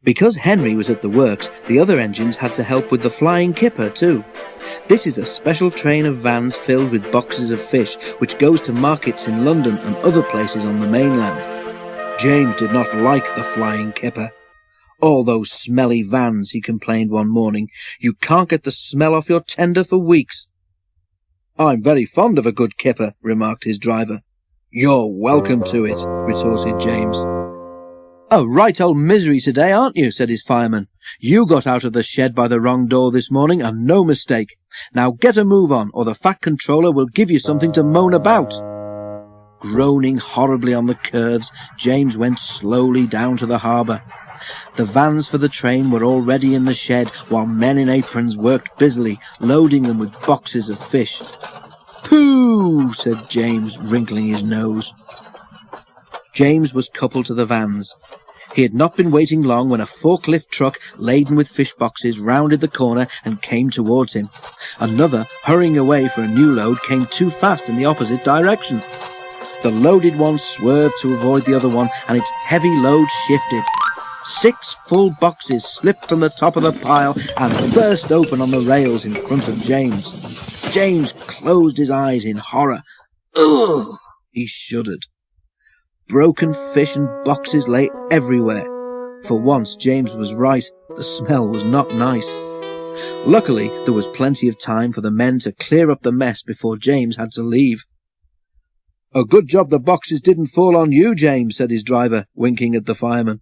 Because Henry was at the works, the other engines had to help with the flying kipper too. This is a special train of vans filled with boxes of fish, which goes to markets in London and other places on the mainland. James did not like the flying kipper. "All those smelly vans," he complained one morning. "You can't get the smell off your tender for weeks." "I'm very fond of a good kipper," remarked his driver. "You're welcome to it," retorted James. "A right old misery today, aren't you?" said his fireman. "You got out of the shed by the wrong door this morning, and no mistake. Now get a move on, or the Fat Controller will give you something to moan about." Groaning horribly on the curves, James went slowly down to the harbour. The vans for the train were already in the shed, while men in aprons worked busily, loading them with boxes of fish. "Pooh!" said James, wrinkling his nose. James was coupled to the vans. He had not been waiting long when a forklift truck laden with fish boxes rounded the corner and came towards him. Another, hurrying away for a new load, came too fast in the opposite direction. The loaded one swerved to avoid the other one, and its heavy load shifted. 6 full boxes slipped from the top of the pile and burst open on the rails in front of James. James closed his eyes in horror. "Ugh!" he shuddered. Broken fish and boxes lay everywhere. For once, James was right. The smell was not nice. Luckily, there was plenty of time for the men to clear up the mess before James had to leave. "A good job the boxes didn't fall on you, James," said his driver, winking at the fireman.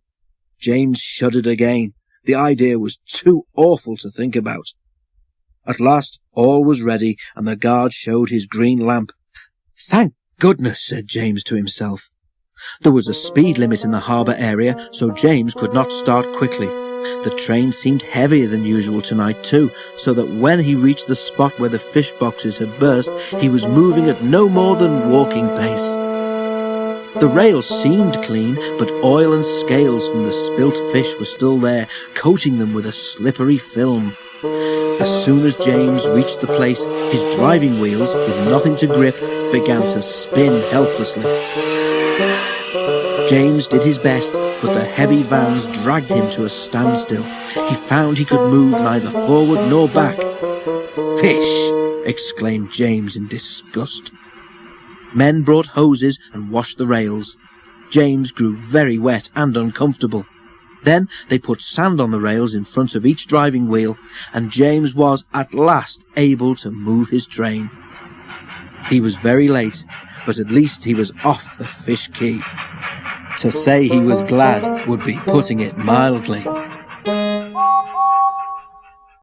James shuddered again. The idea was too awful to think about. At last, all was ready, and the guard showed his green lamp. "Thank goodness," said James to himself. There was a speed limit in the harbour area, so James could not start quickly. The train seemed heavier than usual tonight too, so that when he reached the spot where the fish boxes had burst, he was moving at no more than walking pace. The rails seemed clean, but oil and scales from the spilt fish were still there, coating them with a slippery film. As soon as James reached the place, his driving wheels, with nothing to grip, began to spin helplessly. James did his best, but the heavy vans dragged him to a standstill. He found he could move neither forward nor back. "Fish!" exclaimed James in disgust. Men brought hoses and washed the rails. James grew very wet and uncomfortable. Then they put sand on the rails in front of each driving wheel, and James was at last able to move his train. He was very late, but at least he was off the fish quay. To say he was glad would be putting it mildly.